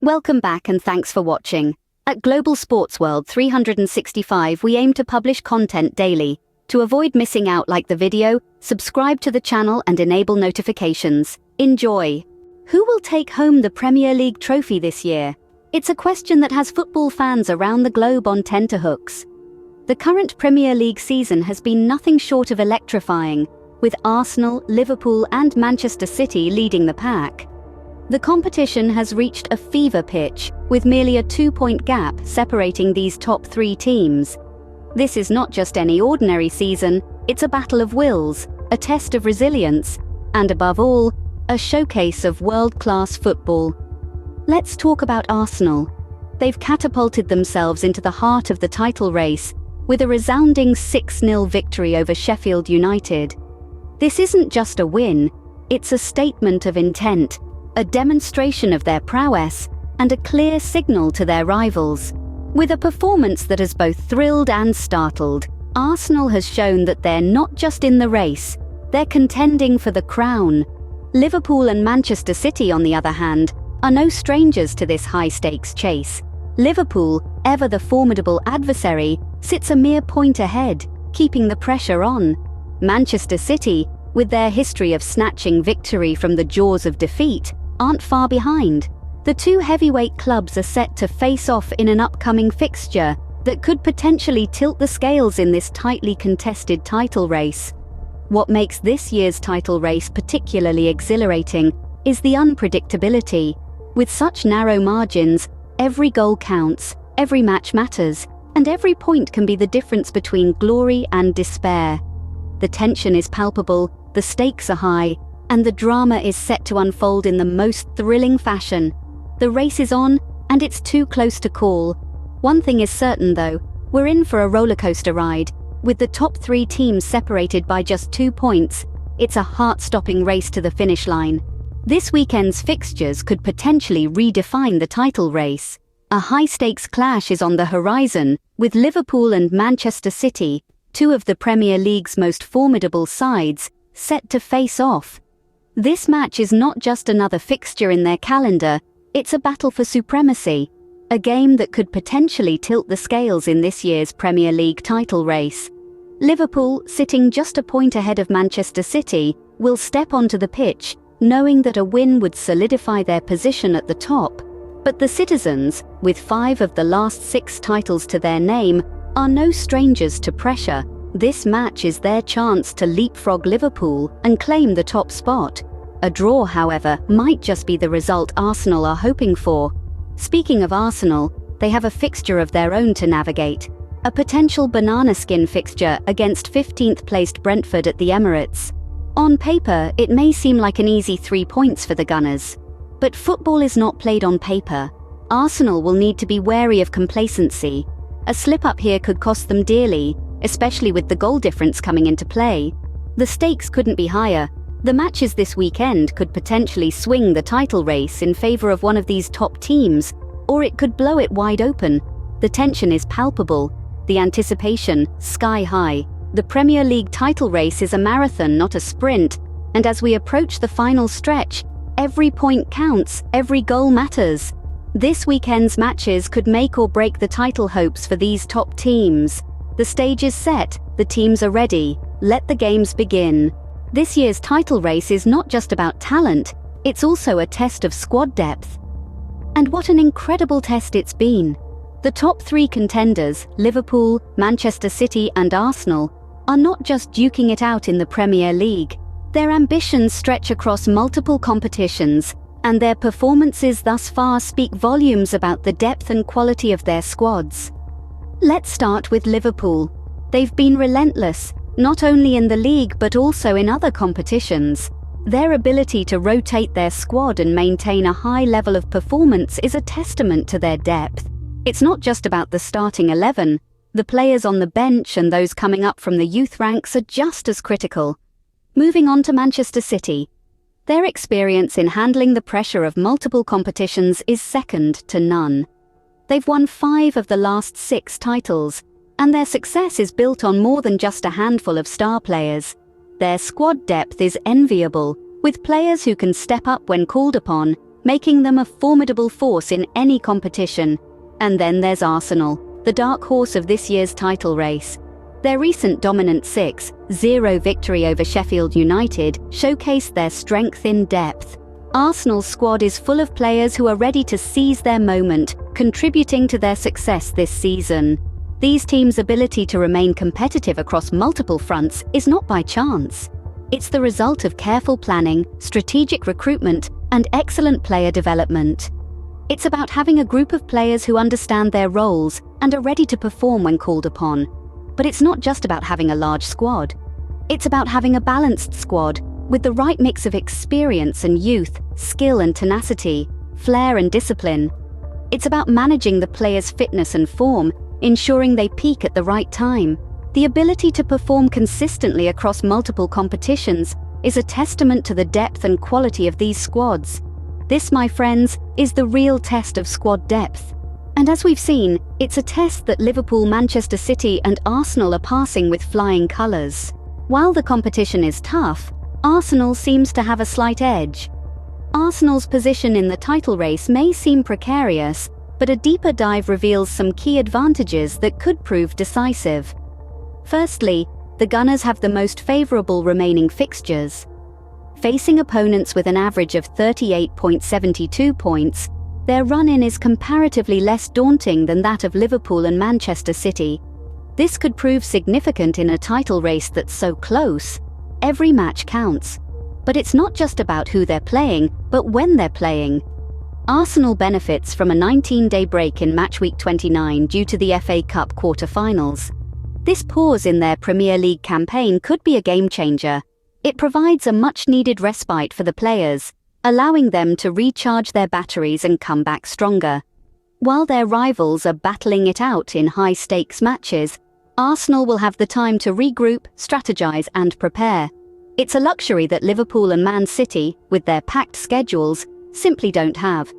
Welcome back and thanks for watching. At Global Sports World 365, we aim to publish content daily. To avoid missing out, like the video, subscribe to the channel and enable notifications. Enjoy! Who will take home the Premier League trophy this year? It's a question that has football fans around the globe on tenterhooks. The current Premier League season has been nothing short of electrifying, with Arsenal, Liverpool and Manchester City leading the pack. The competition has reached a fever pitch, with merely a 2-point gap separating these top three teams. This is not just any ordinary season, it's a battle of wills, a test of resilience, and above all, a showcase of world-class football. Let's talk about Arsenal. They've catapulted themselves into the heart of the title race, with a resounding 6-0 victory over Sheffield United. This isn't just a win, it's a statement of intent, a demonstration of their prowess, and a clear signal to their rivals. With a performance that has both thrilled and startled, Arsenal has shown that they're not just in the race, they're contending for the crown. Liverpool and Manchester City, on the other hand, are no strangers to this high-stakes chase. Liverpool, ever the formidable adversary, sits a mere point ahead, keeping the pressure on. Manchester City, with their history of snatching victory from the jaws of defeat, aren't far behind. The two heavyweight clubs are set to face off in an upcoming fixture that could potentially tilt the scales in this tightly contested title race. What makes this year's title race particularly exhilarating is the unpredictability. With such narrow margins, every goal counts, every match matters, and every point can be the difference between glory and despair. The tension is palpable, the stakes are high, and the drama is set to unfold in the most thrilling fashion. The race is on, and it's too close to call. One thing is certain though, we're in for a rollercoaster ride. With the top three teams separated by just 2 points, it's a heart-stopping race to the finish line. This weekend's fixtures could potentially redefine the title race. A high-stakes clash is on the horizon, with Liverpool and Manchester City, two of the Premier League's most formidable sides, set to face off. This match is not just another fixture in their calendar, it's a battle for supremacy, a game that could potentially tilt the scales in this year's Premier League title race. Liverpool, sitting just a point ahead of Manchester City, will step onto the pitch, knowing that a win would solidify their position at the top. But the citizens, with 5 of the last 6 titles to their name, are no strangers to pressure. This match is their chance to leapfrog Liverpool and claim the top spot. A draw, however, might just be the result Arsenal are hoping for. Speaking of Arsenal, they have a fixture of their own to navigate. A potential banana skin fixture against 15th placed Brentford at the Emirates. On paper, it may seem like an easy 3 points for the Gunners. But football is not played on paper. Arsenal will need to be wary of complacency. A slip-up here could cost them dearly, especially with the goal difference coming into play. The stakes couldn't be higher. The matches this weekend could potentially swing the title race in favor of one of these top teams, or it could blow it wide open. The tension is palpable, the anticipation sky high. The Premier League title race is a marathon, not a sprint, and as we approach the final stretch, every point counts, every goal matters. This weekend's matches could make or break the title hopes for these top teams. The stage is set, the teams are ready, let the games begin. This year's title race is not just about talent, it's also a test of squad depth. And what an incredible test it's been. The top 3 contenders, Liverpool, Manchester City and Arsenal, are not just duking it out in the Premier League. Their ambitions stretch across multiple competitions, and their performances thus far speak volumes about the depth and quality of their squads. Let's start with Liverpool. They've been relentless, not only in the league but also in other competitions. Their ability to rotate their squad and maintain a high level of performance is a testament to their depth. It's not just about the starting 11. The players on the bench and those coming up from the youth ranks are just as critical. Moving on to Manchester City. Their experience in handling the pressure of multiple competitions is second to none. They've won 5 of the last 6 titles, and their success is built on more than just a handful of star players. Their squad depth is enviable, with players who can step up when called upon, making them a formidable force in any competition. And then there's Arsenal, the dark horse of this year's title race. Their recent dominant 6-0 victory over Sheffield United showcased their strength in depth. Arsenal's squad is full of players who are ready to seize their moment, contributing to their success this season. These teams' ability to remain competitive across multiple fronts is not by chance. It's the result of careful planning, strategic recruitment, and excellent player development. It's about having a group of players who understand their roles and are ready to perform when called upon. But it's not just about having a large squad. It's about having a balanced squad with the right mix of experience and youth, skill and tenacity, flair and discipline. It's about managing the players' fitness and form, ensuring they peak at the right time. The ability to perform consistently across multiple competitions is a testament to the depth and quality of these squads. This, my friends, is the real test of squad depth. And as we've seen, it's a test that Liverpool, Manchester City and Arsenal are passing with flying colours. While the competition is tough, Arsenal seems to have a slight edge. Arsenal's position in the title race may seem precarious, but a deeper dive reveals some key advantages that could prove decisive. Firstly, the Gunners have the most favourable remaining fixtures. Facing opponents with an average of 38.72 points, their run-in is comparatively less daunting than that of Liverpool and Manchester City. This could prove significant in a title race that's so close. Every match counts. But it's not just about who they're playing, but when they're playing. Arsenal benefits from a 19-day break in match week 29 due to the FA Cup quarter-finals. This pause in their Premier League campaign could be a game-changer. It provides a much-needed respite for the players, allowing them to recharge their batteries and come back stronger. While their rivals are battling it out in high-stakes matches, Arsenal will have the time to regroup, strategize and prepare. It's a luxury that Liverpool and Man City, with their packed schedules, simply don't have.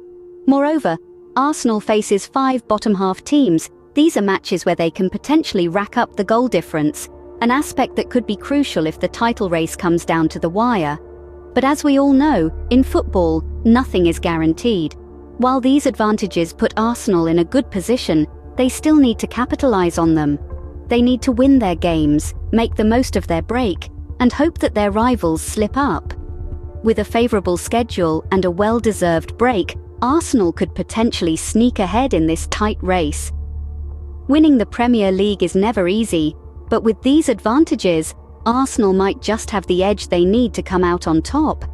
Moreover, Arsenal faces 5 bottom-half teams. These are matches where they can potentially rack up the goal difference, an aspect that could be crucial if the title race comes down to the wire. But as we all know, in football, nothing is guaranteed. While these advantages put Arsenal in a good position, they still need to capitalize on them. They need to win their games, make the most of their break, and hope that their rivals slip up. With a favorable schedule and a well-deserved break, Arsenal could potentially sneak ahead in this tight race. Winning the Premier League is never easy, but with these advantages, Arsenal might just have the edge they need to come out on top.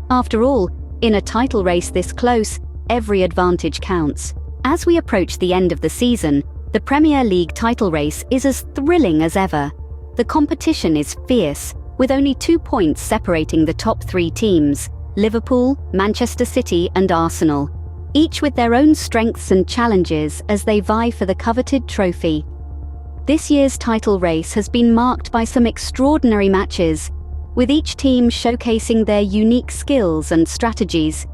After all, in a title race this close, every advantage counts. As we approach the end of the season, the Premier League title race is as thrilling as ever. The competition is fierce, with only 2 points separating the top 3 teams, Liverpool, Manchester City and Arsenal, each with their own strengths and challenges as they vie for the coveted trophy. This year's title race has been marked by some extraordinary matches, with each team showcasing their unique skills and strategies.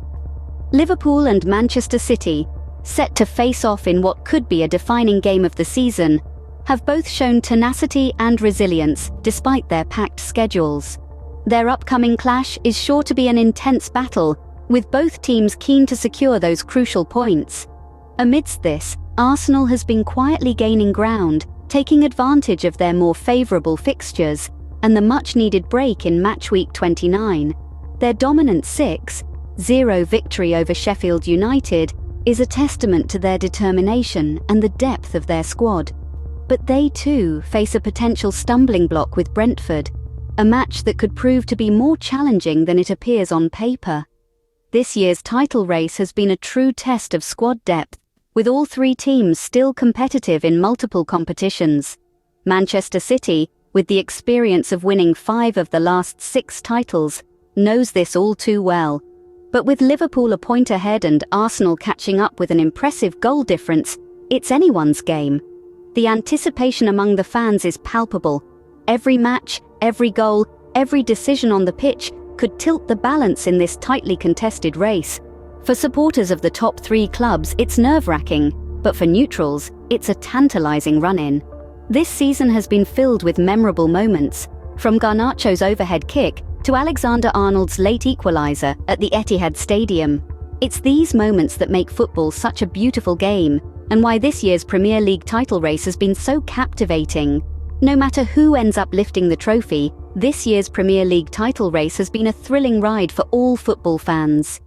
Liverpool and Manchester City, set to face off in what could be a defining game of the season, have both shown tenacity and resilience despite their packed schedules. Their upcoming clash is sure to be an intense battle, with both teams keen to secure those crucial points. Amidst this, Arsenal has been quietly gaining ground, taking advantage of their more favourable fixtures and the much-needed break in match week 29. Their dominant 6-0 victory over Sheffield United is a testament to their determination and the depth of their squad. But they too face a potential stumbling block with Brentford, a match that could prove to be more challenging than it appears on paper. This year's title race has been a true test of squad depth, with all 3 teams still competitive in multiple competitions. Manchester City, with the experience of winning 5 of the last 6 titles, knows this all too well. But with Liverpool a point ahead and Arsenal catching up with an impressive goal difference, it's anyone's game. The anticipation among the fans is palpable. Every match, every goal, every decision on the pitch could tilt the balance in this tightly contested race. For supporters of the top 3 clubs, it's nerve-wracking, but for neutrals, it's a tantalizing run-in. This season has been filled with memorable moments, from Garnacho's overhead kick to Alexander-Arnold's late equaliser at the Etihad Stadium. It's these moments that make football such a beautiful game, and why this year's Premier League title race has been so captivating. No matter who ends up lifting the trophy, this year's Premier League title race has been a thrilling ride for all football fans.